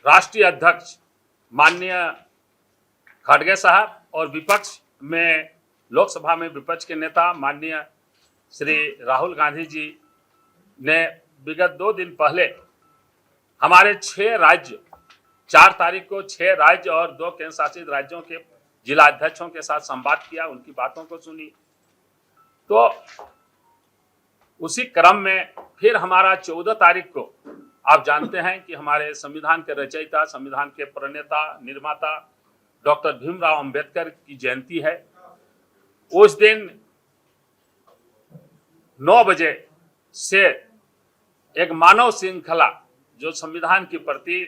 राष्ट्रीय अध्यक्ष माननीय खड़गे साहब और विपक्ष में लोकसभा में विपक्ष के नेता माननीय श्री राहुल गांधी जी ने विगत 2 दिन पहले हमारे 6 राज्य 4 तारीख को 6 राज्य और 2 केंद्र शासित राज्यों के जिला अध्यक्षों के साथ संवाद किया, उनकी बातों को सुनी। तो उसी क्रम में फिर हमारा 14 तारीख को आप जानते हैं कि हमारे संविधान के रचयिता, संविधान के प्रणेता, निर्माता डॉक्टर भीमराव अंबेडकर की जयंती है। उस दिन 9 बजे से एक मानव श्रृंखला जो संविधान की प्रति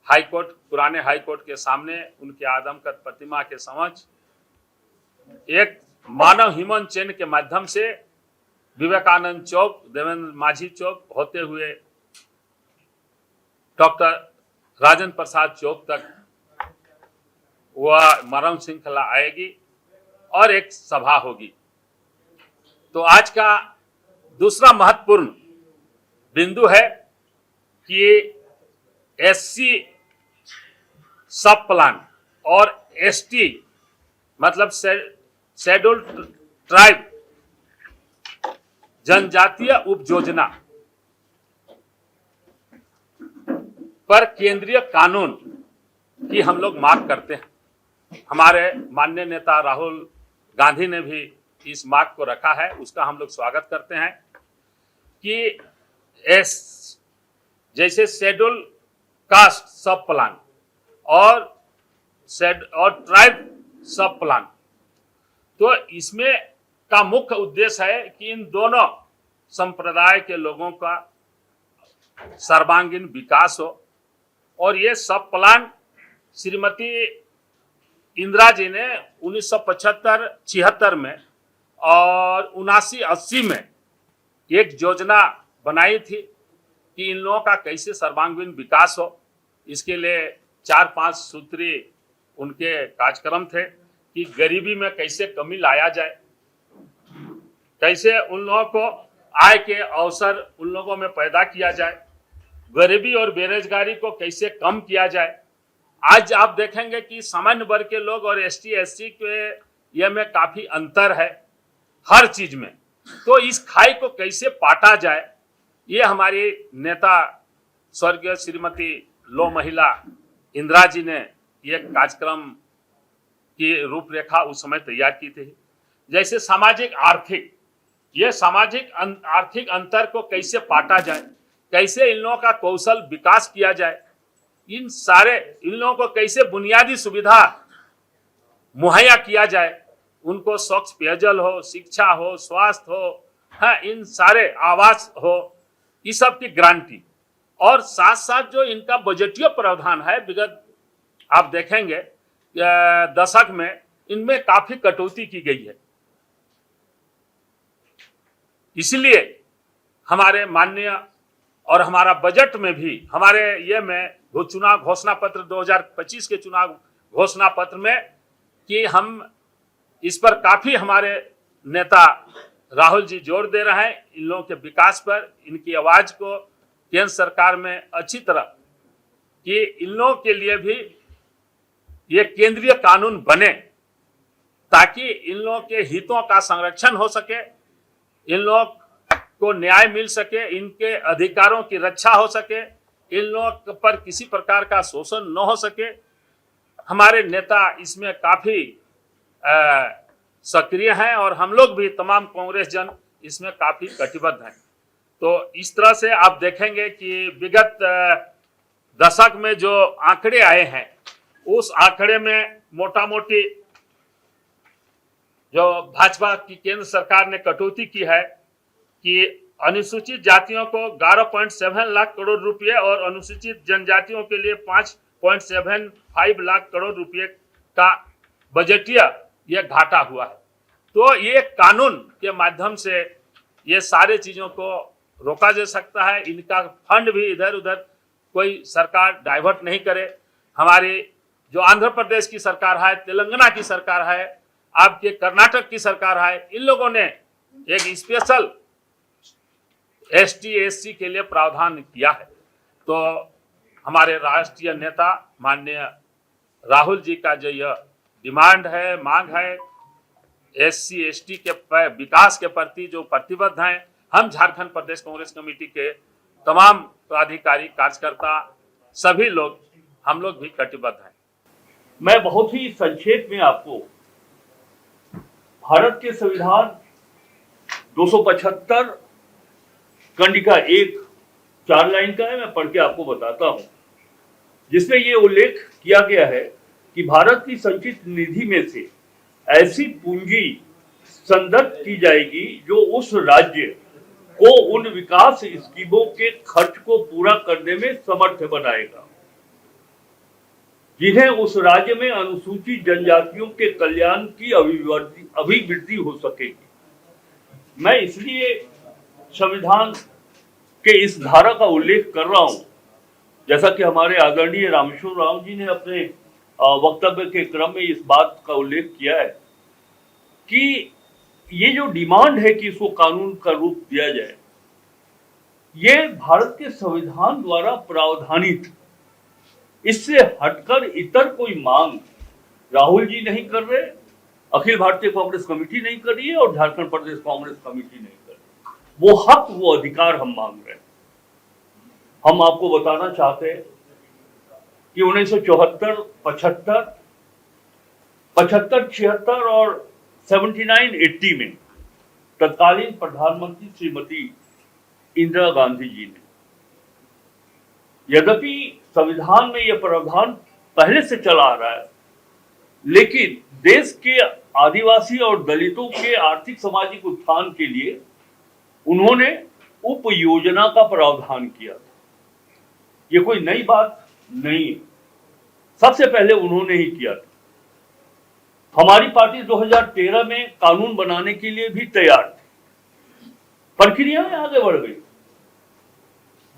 हाईकोर्ट, पुराने हाईकोर्ट के सामने उनके आदमकद प्रतिमा के समक्ष एक मानव ह्यूमन चेन के माध्यम से विवेकानंद चौक, देवेंद्र माझी चौक होते हुए डॉक्टर राजेंद्र प्रसाद चौक तक वह मानव श्रृंखला आएगी और एक सभा होगी। तो आज का दूसरा महत्वपूर्ण बिंदु है कि एससी सब प्लान और एसटी मतलब शेड्यूल्ड ट्राइब जनजातीय उपयोजना पर केंद्रीय कानून की हम लोग मांग करते हैं। हमारे माननीय नेता राहुल गांधी ने भी इस मांग को रखा है, उसका हम लोग स्वागत करते हैं कि जैसे शेड्यूल कास्ट सब प्लान और ट्राइब सब प्लान, तो इसमें का मुख्य उद्देश्य है कि इन दोनों संप्रदाय के लोगों का सर्वांगीण विकास हो। और ये सब प्लान श्रीमती इंदिरा जी ने 1975-76 में और 79-80 में एक योजना बनाई थी कि इन लोगों का कैसे सर्वांगीण विकास हो। इसके लिए 4-5 सूत्री उनके कार्यक्रम थे कि गरीबी में कैसे कमी लाया जाए, कैसे उन लोगों को आय के अवसर उन लोगों में पैदा किया जाए, गरीबी और बेरोजगारी को कैसे कम किया जाए। आज आप देखेंगे कि सामान्य वर्ग के लोग और एसटी एससी के ये में काफी अंतर है हर चीज में। तो इस खाई को कैसे पाटा जाए, ये हमारी नेता स्वर्गीय श्रीमती लो महिला इंदिरा जी ने ये कार्यक्रम की रूपरेखा उस समय तैयार की थी। जैसे सामाजिक आर्थिक, ये सामाजिक आर्थिक अंतर को कैसे पाटा जाए, कैसे इन लोगों का कौशल विकास किया जाए, इन लोगों को कैसे बुनियादी सुविधा मुहैया किया जाए, उनको स्वच्छ पेयजल हो, शिक्षा हो, स्वास्थ्य हो, हाँ, इन सारे आवास हो, इस सब की गारंटी। और साथ साथ जो इनका बजटीय प्रावधान है, विगत आप देखेंगे दशक में इनमें काफी कटौती की गई है। इसलिए हमारे माननीय और हमारा बजट में भी हमारे ये में चुनाव घोषणा पत्र 2025 के चुनाव घोषणा पत्र में कि हम इस पर काफी हमारे नेता राहुल जी जोर दे रहे हैं इन लोगों के विकास पर, इनकी आवाज को केंद्र सरकार में अच्छी तरह कि इन लोगों के लिए भी ये केंद्रीय कानून बने ताकि इन लोगों के हितों का संरक्षण हो सके, इन लोगों को न्याय मिल सके, इनके अधिकारों की रक्षा हो सके, इन लोगों पर किसी प्रकार का शोषण न हो सके। हमारे नेता इसमें काफी सक्रिय हैं और हम लोग भी तमाम कांग्रेस जन इसमें काफी कटिबद्ध हैं। तो इस तरह से आप देखेंगे कि विगत दशक में जो आंकड़े आए हैं उस आंकड़े में मोटा मोटी जो भाजपा की केंद्र सरकार ने कटौती की है कि अनुसूचित जातियों को 11.7 लाख करोड़ रुपए और अनुसूचित जनजातियों के लिए 5.75 लाख करोड़ रुपए का बजटीय ये घाटा हुआ है। तो ये कानून के माध्यम से ये सारे चीजों को रोका जा सकता है। इनका फंड भी इधर उधर कोई सरकार डाइवर्ट नहीं करे। हमारी जो आंध्र प्रदेश की सरकार है, तेलंगाना की सरकार है, आपके कर्नाटक की सरकार है, इन लोगों ने एक स्पेशल एसटी एससी के लिए प्रावधान किया है। तो हमारे राष्ट्रीय नेता माननीय राहुल जी का जो यह डिमांड है, मांग है, SC ST के विकास के प्रति जो प्रतिबद्ध हैं, हम झारखंड प्रदेश कांग्रेस कमेटी के तमाम पदाधिकारी, कार्यकर्ता, सभी लोग, हम लोग भी कटिबद्ध हैं। मैं बहुत ही संक्षेप में आपको भारत के संविधान 275 कंडिका 1 4 लाइन का है, मैं पढ़ के आपको बताता हूं, जिसमें ये उल्लेख किया गया है कि भारत की संचित निधि में से ऐसी पूंजी संदर्भ की जाएगी जो उस राज्य को उन विकास स्कीमों के खर्च को पूरा करने में समर्थ बनाएगा जिन्हें उस राज्य में अनुसूचित जनजातियों के कल्याण की अभिवृद्धि हो सकेगी। मैं इसलिए संविधान के इस धारा का उल्लेख कर रहा हूं, जैसा कि हमारे आदरणीय रामेश्वर राव जी ने अपने वक्तव्य के क्रम में इस बात का उल्लेख किया है कि ये जो डिमांड है कि इसको कानून का रूप दिया जाए, ये भारत के संविधान द्वारा प्रावधानित, इससे हटकर इतर कोई मांग राहुल जी नहीं कर रहे, अखिल भारतीय कांग्रेस कमेटी नहीं कर रही है और झारखंड प्रदेश कांग्रेस कमेटी नहीं कर रही। वो हक, वो अधिकार हम मांग रहे हैं। हम आपको बताना चाहते हैं कि 1974, 75, 76 और 79, 80 में तत्कालीन प्रधानमंत्री श्रीमती इंदिरा गांधी जी ने, यद्यपि संविधान में यह प्रावधान पहले से चला आ रहा है, लेकिन देश के आदिवासी और दलितों के आर्थिक सामाजिक उत्थान के लिए उन्होंने उप योजना का प्रावधान किया था। ये कोई नई बात नहीं है, सबसे पहले उन्होंने ही किया था। हमारी पार्टी 2013 में कानून बनाने के लिए भी तैयार थी, प्रक्रियाएं आगे बढ़ गई,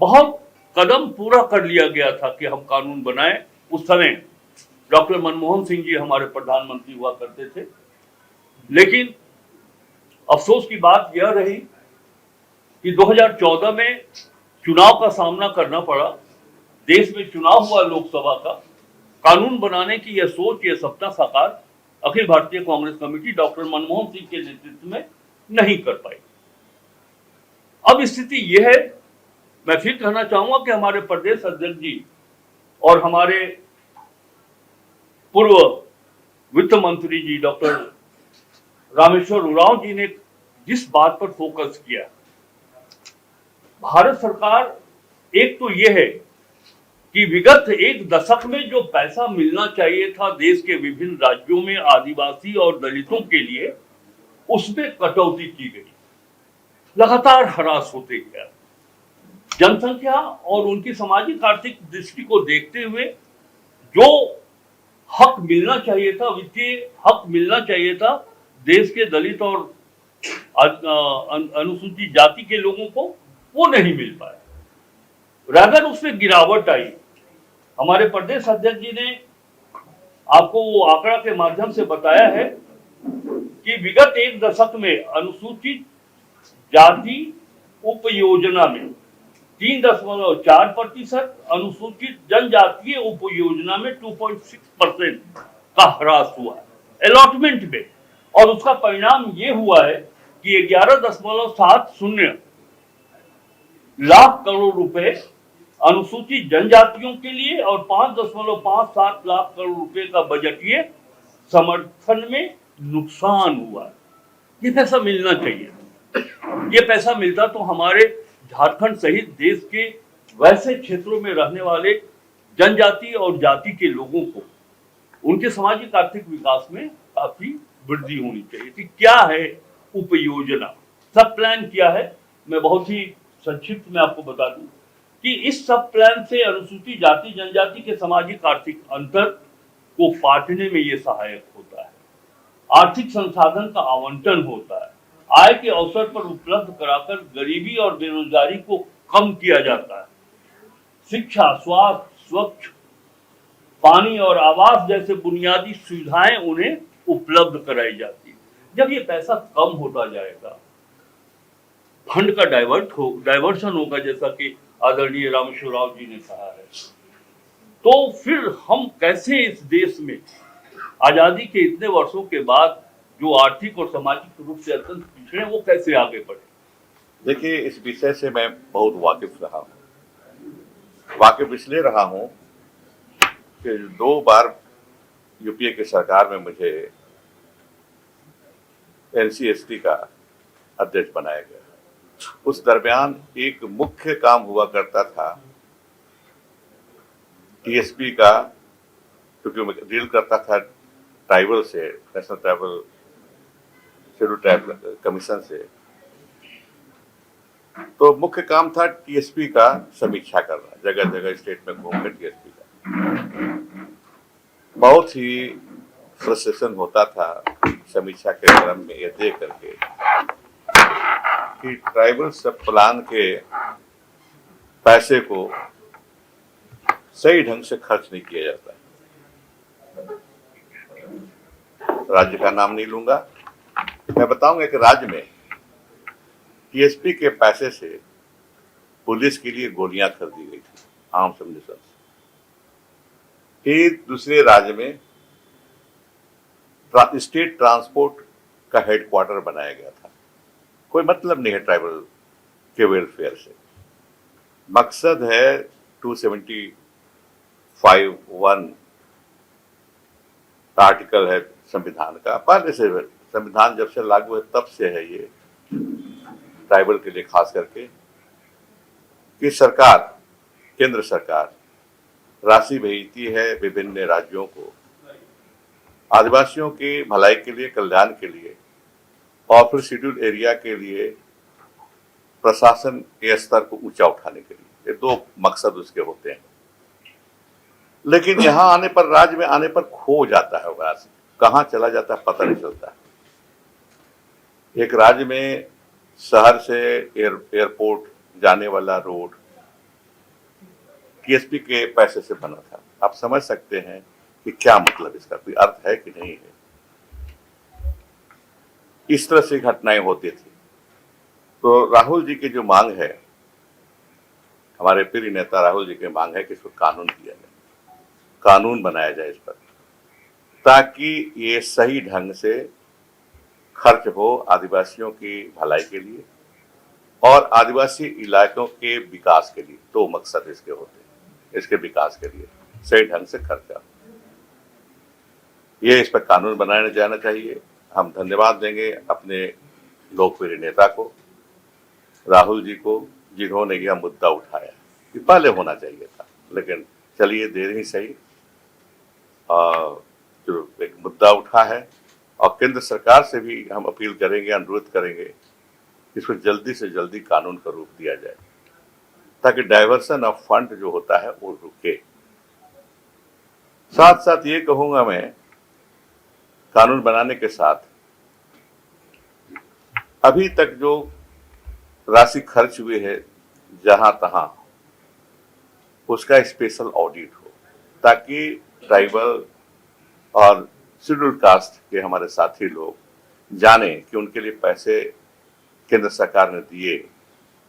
बहुत कदम पूरा कर लिया गया था कि हम कानून बनाएं। उस समय डॉक्टर मनमोहन सिंह जी हमारे प्रधानमंत्री हुआ करते थे, लेकिन अफसोस की बात यह रही कि 2014 में चुनाव का सामना करना पड़ा, देश में चुनाव हुआ लोकसभा का, कानून बनाने की यह सोच, यह सपना साकार अखिल भारतीय कांग्रेस कमेटी डॉक्टर मनमोहन सिंह के नेतृत्व में नहीं कर पाई। अब स्थिति यह है, मैं फिर कहना चाहूंगा कि हमारे प्रदेश अध्यक्ष जी और हमारे पूर्व वित्त मंत्री जी डॉक्टर रामेश्वर उरांव जी ने जिस बात पर फोकस किया, भारत सरकार, एक तो यह है कि विगत एक दशक में जो पैसा मिलना चाहिए था देश के विभिन्न राज्यों में आदिवासी और दलितों के लिए, उसमें कटौती की गई, लगातार ह्रास होते गया। जनसंख्या और उनकी सामाजिक आर्थिक दृष्टि को देखते हुए जो हक मिलना चाहिए था, वित्तीय हक मिलना चाहिए था देश के दलित और अनुसूचित जाति के लोगों को, वो नहीं मिल पाया, रादर उसमें गिरावट आई। हमारे प्रदेश अध्यक्ष जी ने आपको वो आंकड़ा के माध्यम से बताया है कि विगत एक दशक में अनुसूचित जाति उप योजना में 3.4%, अनुसूचित जनजातीय उप योजना में 2.6% का ह्रास हुआ है अलॉटमेंट में, और उसका परिणाम ये हुआ है कि 11.70 लाख करोड़ रुपए अनुसूचित जनजातियों के लिए और 5.57 लाख करोड़ रुपए का बजटीय समर्थन में नुकसान हुआ। ये पैसा मिलना चाहिए, ये पैसा मिलता तो हमारे झारखंड सहित देश के वैसे क्षेत्रों में रहने वाले जनजाति और जाति के लोगों को उनके सामाजिक आर्थिक विकास में काफी वृद्धि होनी चाहिए थी। क्या है उप योजना, सब प्लान क्या है, मैं बहुत ही संक्षिप्त में आपको बता दूं कि इस सब प्लान से अनुसूचित जाति जनजाति के सामाजिक आर्थिक अंतर को पाटने में ये सहायक होता है, आर्थिक संसाधन का आवंटन होता है, आय के अवसर पर उपलब्ध कराकर गरीबी और बेरोजगारी को कम किया जाता है, शिक्षा, स्वास्थ्य, स्वच्छ पानी और आवास जैसे बुनियादी सुविधाएं उन्हें उपलब्ध कराई जाती है। जब ये पैसा कम होता जाएगा, फंड का डाइवर्शन होगा, जैसा कि आदरणीय रामेश्वर राव जी ने कहा है, तो फिर हम कैसे इस देश में आजादी के इतने वर्षों के बाद जो आर्थिक और सामाजिक रूप से अत्यंत पिछड़े वो कैसे आगे बढ़े? देखिए, इस विषय से मैं बहुत वाकिफ रहा हूँ। वाकिफ इसलिए रहा हूँ कि 2 बार यूपीए की सरकार में मुझे एनसीएसटी का अध्यक्ष बनाया गया। उस दरमियान एक मुख्य काम हुआ करता था टीएसपी का, क्योंकि मैं डील करता था ट्राइबल से, national tribal schedule tribe commission से, तो मुख्य काम था टीएसपी का समीक्षा करना, जगह जगह स्टेट में घूमकर टीएसपी का। बहुत ही फ्रस्ट्रेशन होता था समीक्षा के क्रम में यह देख करके कि ट्राइबल सब प्लान के पैसे को सही ढंग से खर्च नहीं किया जाता है। राज्य का नाम नहीं लूंगा, मैं बताऊंगा कि राज्य में टीएसपी के पैसे से पुलिस के लिए गोलियां खरीदी गई थी आर्म्स एम्युनिशन से। फिर दूसरे राज्य में स्टेट ट्रांसपोर्ट का हेडक्वार्टर बनाया गया था। कोई मतलब नहीं है ट्राइबल के वेलफेयर से। मकसद है 275(1) आर्टिकल है संविधान का, पहले से संविधान जब से लागू है तब से है ये ट्राइबल के लिए, खास करके कि सरकार, केंद्र सरकार राशि भेजती है विभिन्न राज्यों को आदिवासियों की भलाई के लिए, कल्याण के लिए, और फिर शेड्यूल एरिया के लिए प्रशासन के स्तर को ऊंचा उठाने के लिए। ये 2 मकसद उसके होते हैं। लेकिन यहाँ आने पर, राज्य में आने पर खो जाता है वो राशि, कहाँ चला जाता है पता नहीं चलता। एक राज्य में शहर से एयरपोर्ट जाने वाला रोड टीएसपी के पैसे से बना था। आप समझ सकते हैं कि क्या मतलब, इसका कोई अर्थ है कि नहीं है। इस तरह से घटनाएं होती थी। तो राहुल जी की जो मांग है, हमारे प्रिय नेता राहुल जी की मांग है कि इसको कानून किया जाए, कानून बनाया जाए इस पर, ताकि ये सही ढंग से खर्च हो आदिवासियों की भलाई के लिए और आदिवासी इलाकों के विकास के लिए। 2 मकसद इसके होते हैं, इसके विकास के लिए सही ढंग से खर्चा, ये इस पर कानून बनाया जाना चाहिए। हम धन्यवाद देंगे अपने लोकप्रिय नेता को, राहुल जी को, जिन्होंने यह मुद्दा उठाया। ये पहले होना चाहिए था, लेकिन चलिए देर ही सही। जो एक मुद्दा उठा है, और केंद्र सरकार से भी हम अपील करेंगे, अनुरोध करेंगे कि इसको जल्दी से जल्दी कानून का रूप दिया जाए, ताकि डाइवर्सन ऑफ फंड जो होता है वो रुके। साथ साथ ये कहूंगा मैं, कानून बनाने के साथ अभी तक जो राशि खर्च हुई है जहां तहां, उसका स्पेशल ऑडिट हो, ताकि ट्राइबल और शेड्यूल कास्ट के हमारे साथी लोग जाने कि उनके लिए पैसे केंद्र सरकार ने दिए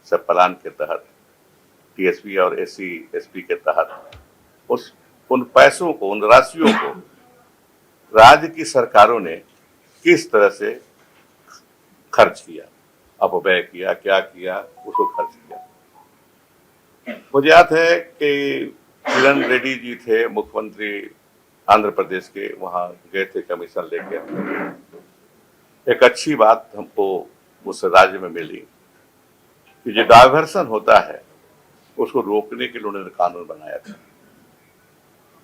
सब प्लान के तहत, टीएसपी और एससी एसपी के तहत, उन पैसों को, उन राशियों को राज्य की सरकारों ने किस तरह से खर्च किया, अपव्यय किया, क्या किया, उसको खर्च किया। मुझे याद है कि किरण रेड्डी जी थे मुख्यमंत्री आंध्र प्रदेश के, वहां गए थे कमीशन लेके। एक अच्छी बात हमको उस राज्य में मिली कि जो डाइवर्सन होता है उसको रोकने के लिए उन्होंने कानून बनाया था।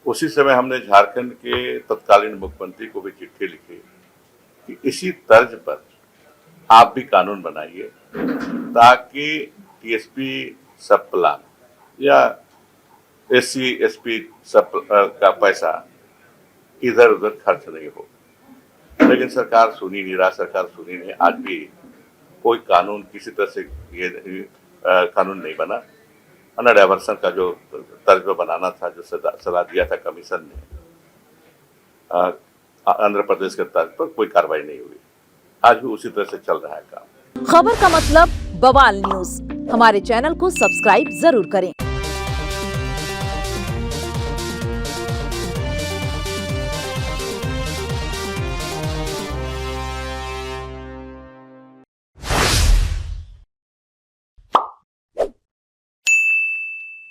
उसी समय हमने झारखंड के तत्कालीन मुख्यमंत्री को भी चिट्ठी लिखी कि इसी तर्ज पर आप भी कानून बनाइए, ताकि टीएसपी सब प्लान या एससी एसपी सब का पैसा इधर उधर खर्च नहीं हो। लेकिन सरकार सुनी नहीं रहा, सरकार सुनी नहीं। आज भी कोई कानून किसी तरह से ये कानून नहीं बना। अन्य डाइवर्सन का जो तर्ज बनाना था, जो सलाह दिया था कमीशन ने आंध्र प्रदेश के तर्ज पर, कोई कार्रवाई नहीं हुई। आज भी उसी तरह से चल रहा है काम। खबर का मतलब बवाल न्यूज, हमारे चैनल को सब्सक्राइब जरूर करें।